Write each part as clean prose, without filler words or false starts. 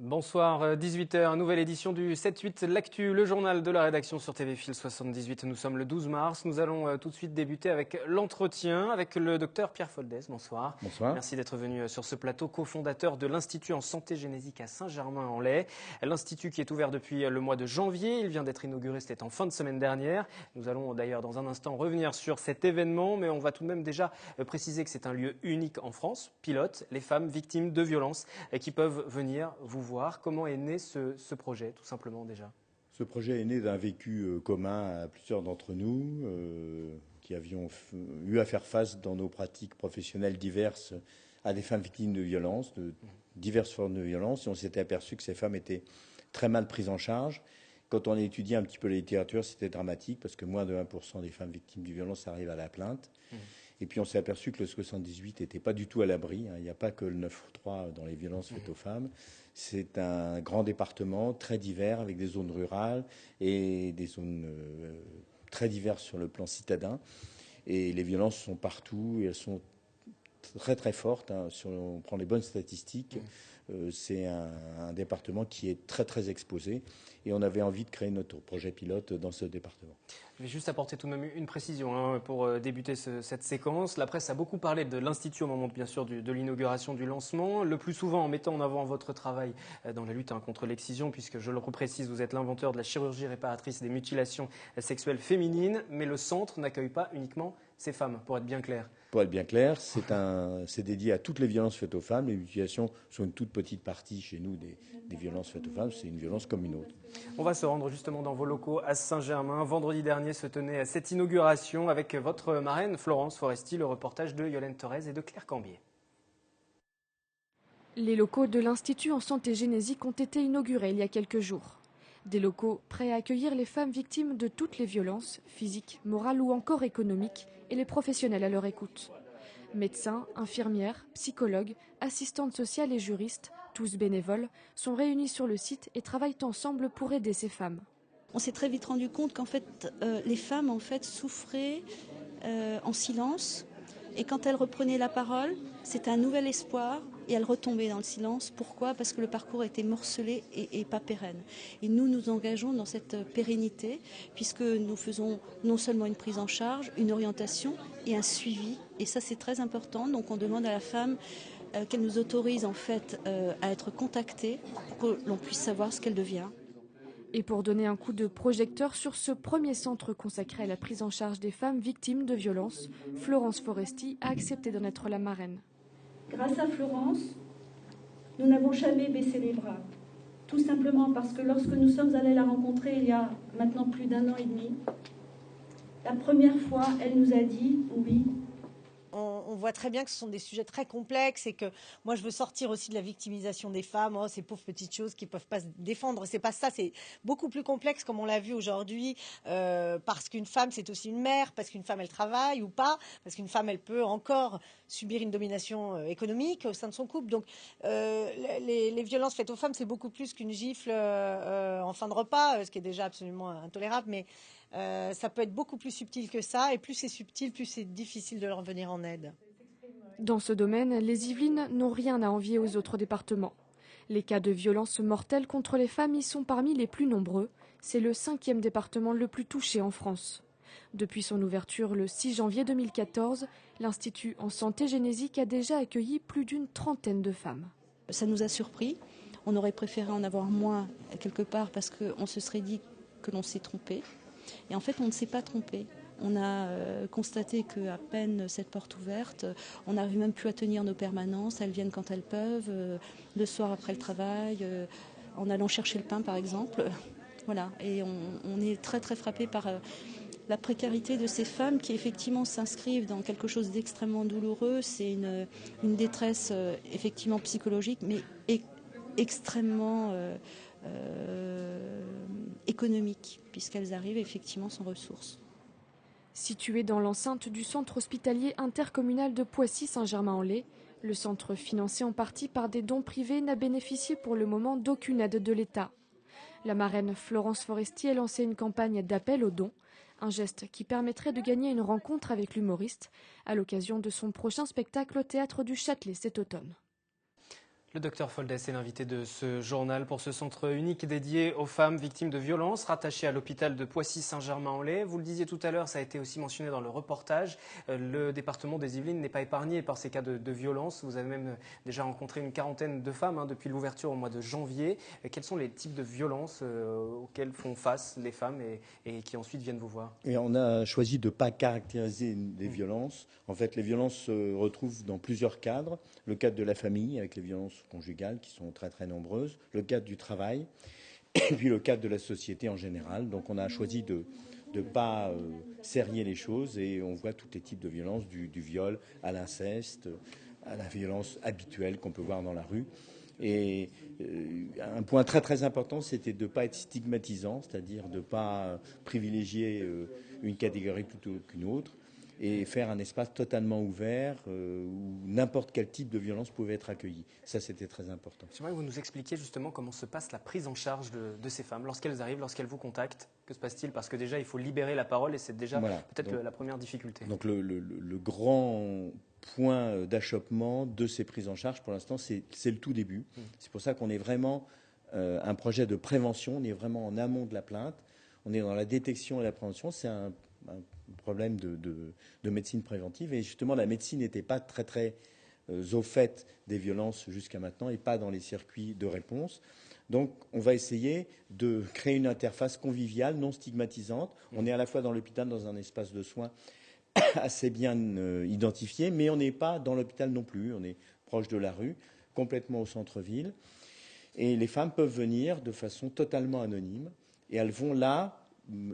Bonsoir, 18h, nouvelle édition du 7-8, l'actu, le journal de la rédaction sur TV Fil 78. Nous sommes le 12 mars. Nous allons tout de suite débuter avec l'entretien avec le docteur Pierre Foldès. Bonsoir. Bonsoir. Merci d'être venu sur ce plateau, cofondateur de l'Institut en santé génésique à Saint-Germain-en-Laye. L'Institut qui est ouvert depuis le mois de janvier. Il vient d'être inauguré, c'était en fin de semaine dernière. Nous allons d'ailleurs dans un instant revenir sur cet événement, mais on va tout de même déjà préciser que c'est un lieu unique en France, pilote les femmes victimes de violences qui peuvent venir vous voir. Comment est né ce projet, tout simplement déjà? Ce projet est né d'un vécu commun à plusieurs d'entre nous qui avions eu à faire face dans nos pratiques professionnelles diverses à des femmes victimes de violences, de diverses formes de violences, et on s'était aperçu que ces femmes étaient très mal prises en charge. Quand on a étudié un petit peu la littérature, c'était dramatique parce que moins de 1% des femmes victimes de violences arrivent à la plainte. Et puis on s'est aperçu que le 78 n'était pas du tout à l'abri. Il n'y a pas que le 9-3 dans les violences faites aux femmes. C'est un grand département très divers avec des zones rurales et des zones très diverses sur le plan citadin. Et les violences sont partout et elles sont très très fortes. Si on prend les bonnes statistiques, c'est un département qui est très très exposé. Et on avait envie de créer notre projet pilote dans ce département. Je vais juste apporter tout de même une précision pour débuter cette séquence. La presse a beaucoup parlé de l'Institut au moment, bien sûr, de l'inauguration, du lancement, le plus souvent en mettant en avant votre travail dans la lutte contre l'excision, puisque, je le reprécise, vous êtes l'inventeur de la chirurgie réparatrice des mutilations sexuelles féminines, mais le centre n'accueille pas uniquement ces femmes, pour être bien clair. Pour être bien clair, c'est dédié à toutes les violences faites aux femmes. Les mutilations sont une toute petite partie chez nous des violences faites aux femmes. C'est une violence comme une autre. On va se rendre justement dans vos locaux à Saint-Germain. Vendredi dernier se tenait cette inauguration avec votre marraine Florence Foresti, le reportage de Yolène Thorez et de Claire Cambier. Les locaux de l'Institut en santé génésique ont été inaugurés il y a quelques jours. Des locaux prêts à accueillir les femmes victimes de toutes les violences, physiques, morales ou encore économiques, et les professionnels à leur écoute. Médecins, infirmières, psychologues, assistantes sociales et juristes, tous bénévoles, sont réunis sur le site et travaillent ensemble pour aider ces femmes. On s'est très vite rendu compte qu'en fait, les femmes souffraient en silence. Et quand elles reprenaient la parole, c'était un nouvel espoir et elles retombaient dans le silence. Pourquoi ? Parce que le parcours était morcelé et pas pérenne. Et nous nous engageons dans cette pérennité puisque nous faisons non seulement une prise en charge, une orientation et un suivi. Et ça, c'est très important. Donc on demande à la femme qu'elle nous autorise en fait à être contactée pour que l'on puisse savoir ce qu'elle devient. Et pour donner un coup de projecteur sur ce premier centre consacré à la prise en charge des femmes victimes de violences, Florence Foresti a accepté d'en être la marraine. Grâce à Florence, nous n'avons jamais baissé les bras. Tout simplement parce que lorsque nous sommes allés la rencontrer il y a maintenant plus d'1 an et demi, la première fois, elle nous a dit oui. On voit très bien que ce sont des sujets très complexes et que moi je veux sortir aussi de la victimisation des femmes, ces pauvres petites choses qui peuvent pas se défendre. C'est pas ça, c'est beaucoup plus complexe comme on l'a vu aujourd'hui, parce qu'une femme c'est aussi une mère, parce qu'une femme elle travaille ou pas, parce qu'une femme elle peut encore subir une domination économique au sein de son couple. Donc les violences faites aux femmes c'est beaucoup plus qu'une gifle en fin de repas, ce qui est déjà absolument intolérable, mais ça peut être beaucoup plus subtil que ça, et plus c'est subtil, plus c'est difficile de leur venir en aide. Dans ce domaine, les Yvelines n'ont rien à envier aux autres départements. Les cas de violences mortelles contre les femmes y sont parmi les plus nombreux. C'est le 5e département le plus touché en France. Depuis son ouverture le 6 janvier 2014, l'Institut en santé génésique a déjà accueilli plus d'une trentaine de femmes. Ça nous a surpris. On aurait préféré en avoir moins quelque part parce qu'on se serait dit que l'on s'est trompé. Et en fait, on ne s'est pas trompé. On a constaté qu'à peine cette porte ouverte, on n'arrive même plus à tenir nos permanences. Elles viennent quand elles peuvent, le soir après le travail, en allant chercher le pain par exemple. Voilà. Et on est très très frappé par la précarité de ces femmes qui effectivement s'inscrivent dans quelque chose d'extrêmement douloureux. C'est une détresse effectivement psychologique, mais extrêmement économique, puisqu'elles arrivent effectivement sans ressources. Situé dans l'enceinte du centre hospitalier intercommunal de Poissy-Saint-Germain-en-Laye, le centre financé en partie par des dons privés n'a bénéficié pour le moment d'aucune aide de l'État. La marraine Florence Foresti a lancé une campagne d'appel aux dons, un geste qui permettrait de gagner une rencontre avec l'humoriste à l'occasion de son prochain spectacle au Théâtre du Châtelet cet automne. Le docteur Foldès est l'invité de ce journal pour ce centre unique dédié aux femmes victimes de violences, rattaché à l'hôpital de Poissy-Saint-Germain-en-Laye. Vous le disiez tout à l'heure, ça a été aussi mentionné dans le reportage. Le département des Yvelines n'est pas épargné par ces cas de violence. Vous avez même déjà rencontré une quarantaine de femmes depuis l'ouverture au mois de janvier. Quels sont les types de violences auxquelles font face les femmes et qui ensuite viennent vous voir? Et on a choisi de ne pas caractériser les violences. En fait, les violences se retrouvent dans plusieurs cadres. Le cadre de la famille, avec les violences conjugales qui sont très très nombreuses. Le cadre du travail. Et puis le cadre de la société en général. Donc on a choisi de ne pas serrer les choses et on voit tous les types de violences, du viol à l'inceste, à la violence habituelle qu'on peut voir dans la rue. Et un point très très important, c'était de ne pas être stigmatisant, c'est-à-dire de ne pas privilégier une catégorie plutôt qu'une autre et faire un espace totalement ouvert où n'importe quel type de violence pouvait être accueilli. Ça, c'était très important. J'aimerais que vous nous expliquiez justement comment se passe la prise en charge de ces femmes lorsqu'elles arrivent, lorsqu'elles vous contactent. Que se passe-t-il? Parce que déjà, il faut libérer la parole et c'est déjà peut-être la première difficulté. Donc le grand point d'achoppement de ces prises en charge, pour l'instant, c'est le tout début. C'est pour ça qu'on est vraiment un projet de prévention. On est vraiment en amont de la plainte. On est dans la détection et la prévention. C'est un problème de médecine préventive. Et justement, la médecine n'était pas très au fait des violences jusqu'à maintenant et pas dans les circuits de réponse. Donc, on va essayer de créer une interface conviviale, non stigmatisante. On est à la fois dans l'hôpital, dans un espace de soins assez bien identifié, mais on n'est pas dans l'hôpital non plus. On est proche de la rue, complètement au centre-ville. Et les femmes peuvent venir de façon totalement anonyme. Et elles vont là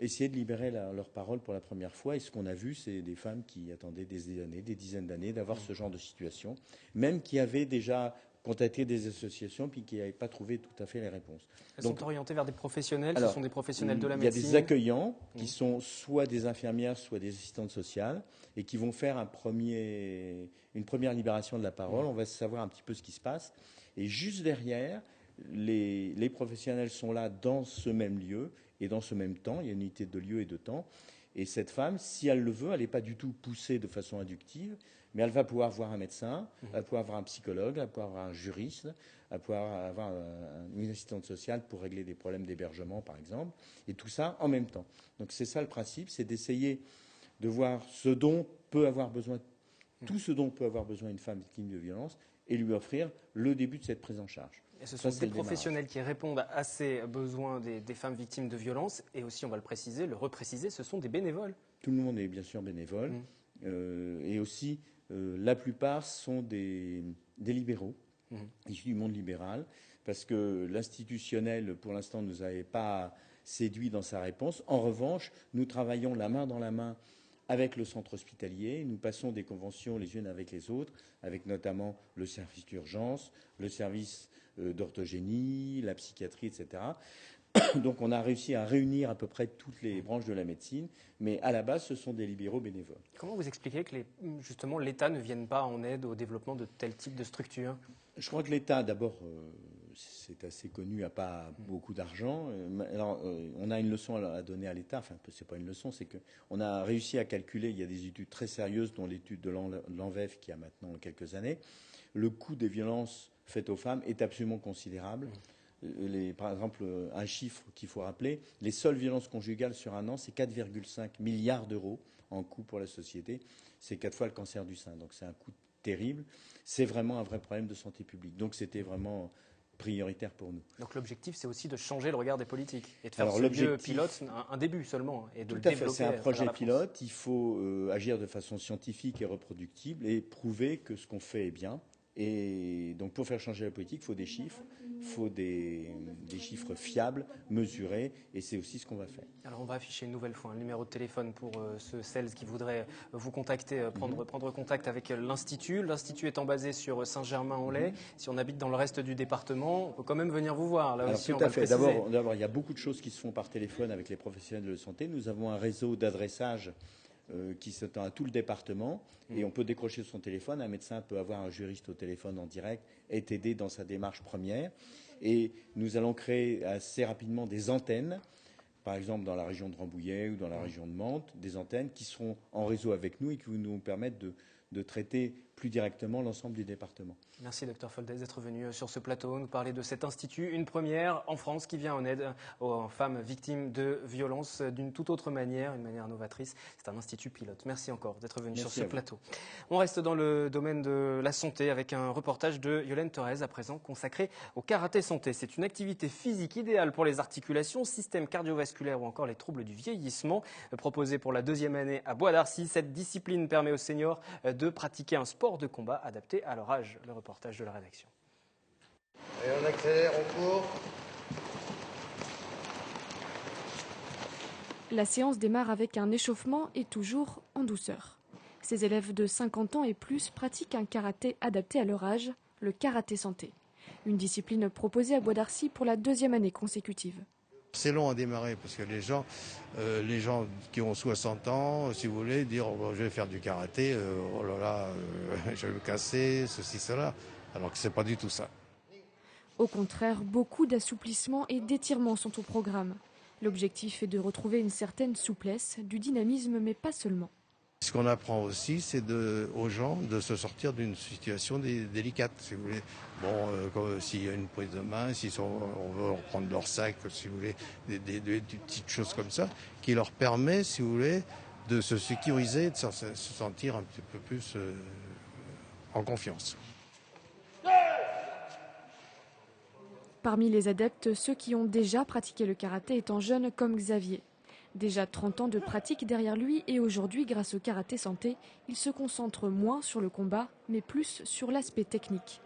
essayer de libérer leur parole pour la première fois. Et ce qu'on a vu, c'est des femmes qui attendaient des années, des dizaines d'années d'avoir ce genre de situation, même qui avaient déjà contacté des associations puis qui n'avaient pas trouvé tout à fait les réponses. Elles sont orientées vers des professionnels, alors, ce sont des professionnels de la Il médecine. y a des accueillants qui sont soit des infirmières, soit des assistantes sociales et qui vont faire une première libération de la parole. On va savoir un petit peu ce qui se passe. Et juste derrière, les professionnels sont là dans ce même lieu et dans ce même temps. Il y a une unité de lieu et de temps. Et cette femme, si elle le veut, elle n'est pas du tout poussée de façon inductive, mais elle va pouvoir voir un médecin, elle va pouvoir voir un psychologue, elle va pouvoir voir un juriste, elle va pouvoir avoir une assistante sociale pour régler des problèmes d'hébergement, par exemple. Et tout ça en même temps. Donc c'est ça le principe, c'est d'essayer de voir ce dont peut avoir besoin, tout ce dont peut avoir besoin une femme victime de violence et lui offrir le début de cette prise en charge. Et ce sont des professionnels qui répondent à ces besoins des femmes victimes de violences. Et aussi, on va le repréciser, ce sont des bénévoles. Tout le monde est bien sûr bénévole. Et aussi, la plupart sont des libéraux, issus du monde libéral, parce que l'institutionnel, pour l'instant, ne nous avait pas séduit dans sa réponse. En revanche, nous travaillons la main dans la main avec le centre hospitalier. Nous passons des conventions les unes avec les autres, avec notamment le service d'urgence, le service d'orthogénie, la psychiatrie, etc. Donc on a réussi à réunir à peu près toutes les branches de la médecine, mais à la base, ce sont des libéraux bénévoles. Comment vous expliquez que justement l'État ne vienne pas en aide au développement de tel type de structure? Je crois que l'État, d'abord, c'est assez connu, n'a pas beaucoup d'argent. Alors, on a une leçon à donner à l'État. Enfin, c'est pas une leçon, c'est qu'on a réussi à calculer. Il y a des études très sérieuses, dont l'étude de l'ANVEF qui a maintenant quelques années. Le coût des violences faites aux femmes est absolument considérable. Par exemple, un chiffre qu'il faut rappeler, les seules violences conjugales sur un an, c'est 4,5 milliards d'euros en coût pour la société. C'est 4 fois le cancer du sein. Donc c'est un coût terrible. C'est vraiment un vrai problème de santé publique. Donc c'était vraiment prioritaire pour nous. Donc l'objectif, c'est aussi de changer le regard des politiques et de faire ce lieu pilote un début seulement et de le développer. C'est un projet pilote. Il faut agir de façon scientifique et reproductible et prouver que ce qu'on fait est bien. Et donc pour faire changer la politique, il faut des chiffres, il faut des chiffres fiables, mesurés, et c'est aussi ce qu'on va faire. Alors on va afficher une nouvelle fois un numéro de téléphone pour celles qui voudraient vous contacter, prendre contact avec l'Institut. L'Institut étant basé sur Saint-Germain-en-Laye. Si on habite dans le reste du département, on peut quand même venir vous voir. Là aussi, tout à fait. D'abord, il y a beaucoup de choses qui se font par téléphone avec les professionnels de santé. Nous avons un réseau d'adressage qui s'étend à tout le département et on peut décrocher son téléphone. Un médecin peut avoir un juriste au téléphone en direct et t'aider dans sa démarche première. Et nous allons créer assez rapidement des antennes, par exemple dans la région de Rambouillet ou dans la région de Mantes, des antennes qui seront en réseau avec nous et qui vont nous permettre de traiter plus directement l'ensemble du département. Merci Dr Foldès d'être venu sur ce plateau nous parler de cet institut, une première en France qui vient en aide aux femmes victimes de violences d'une toute autre manière, une manière novatrice. C'est un institut pilote. Merci encore d'être venu sur ce plateau. On reste dans le domaine de la santé avec un reportage de Yolène Thorez à présent consacré au karaté santé. C'est une activité physique idéale pour les articulations, système cardiovasculaire ou encore les troubles du vieillissement. Proposée pour la 2e année à Bois d'Arcy, cette discipline permet aux seniors de pratiquer un sport de combat adapté à leur âge. Le reportage de la rédaction. Et on accélère, on court. La séance démarre avec un échauffement et toujours en douceur. Ces élèves de 50 ans et plus pratiquent un karaté adapté à leur âge, le karaté santé. Une discipline proposée à Bois d'Arcy pour la 2e année consécutive. C'est long à démarrer parce que les gens qui ont 60 ans, si vous voulez, dire oh, je vais faire du karaté, oh là là, je vais me casser, ceci, cela, alors que c'est pas du tout ça. Au contraire, beaucoup d'assouplissements et d'étirements sont au programme. L'objectif est de retrouver une certaine souplesse, du dynamisme, mais pas seulement. Ce qu'on apprend aussi, c'est aux gens de se sortir d'une situation délicate, si vous voulez. Bon, s'il y a une prise de main, on veut reprendre leur sac, si vous voulez, des petites choses comme ça, qui leur permet, si vous voulez, de se sécuriser, de se sentir un petit peu plus en confiance. Parmi les adeptes, ceux qui ont déjà pratiqué le karaté étant jeunes comme Xavier. Déjà 30 ans de pratique derrière lui et aujourd'hui, grâce au karaté santé, il se concentre moins sur le combat, mais plus sur l'aspect technique.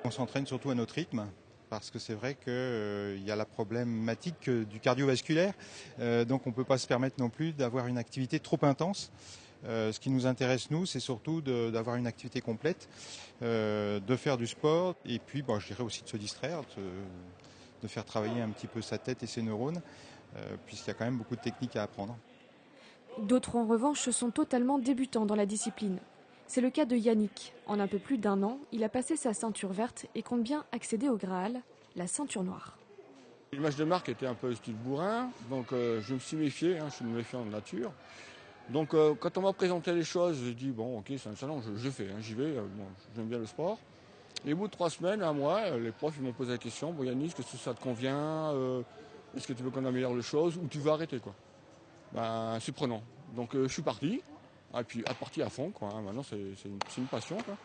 On s'entraîne surtout à notre rythme, parce que c'est vrai qu'il y a la problématique du cardiovasculaire, donc on ne peut pas se permettre non plus d'avoir une activité trop intense. Ce qui nous intéresse, nous, c'est surtout d'avoir une activité complète, de faire du sport, et puis je dirais aussi de se distraire, de faire travailler un petit peu sa tête et ses neurones, puisqu'il y a quand même beaucoup de techniques à apprendre. D'autres, en revanche, sont totalement débutants dans la discipline. C'est le cas de Yannick. En un peu plus d'1 an, il a passé sa ceinture verte et compte bien accéder au Graal, la ceinture noire. L'image de marque était un peu style bourrin, donc je me suis méfié, je suis méfiant de nature. Donc quand on m'a présenté les choses, j'ai dit bon ok c'est un salon, je fais, j'y vais, j'aime bien le sport. Et au bout de 3 semaines, 1 mois, les profs ils m'ont posé la question, bon Yannick, est-ce que ça te convient, est-ce que tu veux qu'on améliore les choses ou tu veux arrêter quoi. C'est prenant. Donc je suis parti, et puis parti à fond quoi, maintenant c'est une passion quoi.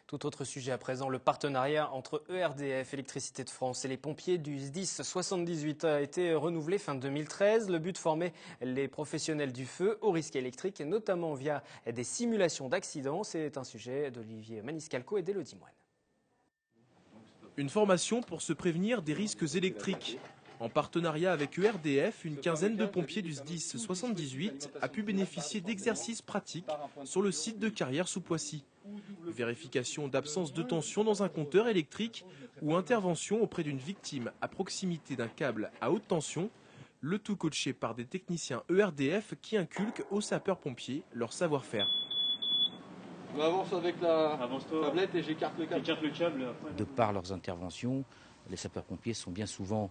Tout autre sujet à présent, le partenariat entre ERDF, Électricité de France et les pompiers du SDIS 78 a été renouvelé fin 2013. Le but, former les professionnels du feu au risque électrique, notamment via des simulations d'accidents. C'est un sujet d'Olivier Maniscalco et d'Élodie Moine. Une formation pour se prévenir des risques électriques. En partenariat avec ERDF, une quinzaine de pompiers du SDIS 78 a pu bénéficier d'exercices pratiques sur le site de Carrières sous Poissy. Vérification d'absence de tension dans un compteur électrique ou intervention auprès d'une victime à proximité d'un câble à haute tension, le tout coaché par des techniciens ERDF qui inculquent aux sapeurs-pompiers leur savoir-faire. On avance avec la tablette et j'écarte le câble. De par leurs interventions, les sapeurs-pompiers sont bien souvent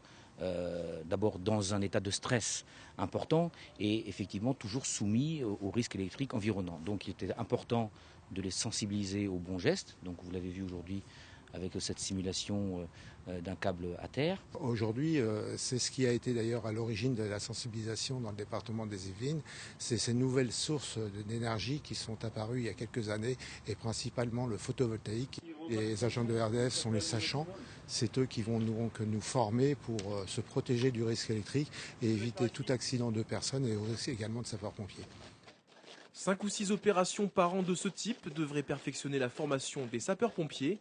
d'abord dans un état de stress important et effectivement toujours soumis aux risques électriques environnants. Donc il était important de les sensibiliser aux bons gestes. Donc vous l'avez vu aujourd'hui avec cette simulation d'un câble à terre. Aujourd'hui, c'est ce qui a été d'ailleurs à l'origine de la sensibilisation dans le département des Yvelines. C'est ces nouvelles sources d'énergie qui sont apparues il y a quelques années et principalement le photovoltaïque. Les agents de RDF sont les sachants. C'est eux qui vont nous former pour se protéger du risque électrique et éviter tout accident de personnes et aussi également de sapeurs-pompiers. 5 ou 6 opérations par an de ce type devraient perfectionner la formation des sapeurs-pompiers.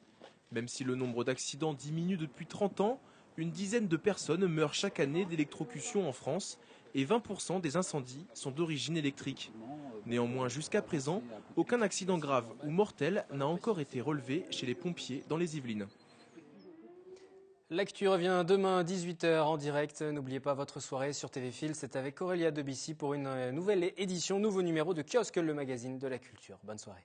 Même si le nombre d'accidents diminue depuis 30 ans, une dizaine de personnes meurent chaque année d'électrocution en France et 20% des incendies sont d'origine électrique. Néanmoins, jusqu'à présent, aucun accident grave ou mortel n'a encore été relevé chez les pompiers dans les Yvelines. L'actu revient demain 18h en direct. N'oubliez pas votre soirée sur TV Fil. C'est avec Aurélia Debussy pour une nouvelle édition, nouveau numéro de Kiosque, le magazine de la culture. Bonne soirée.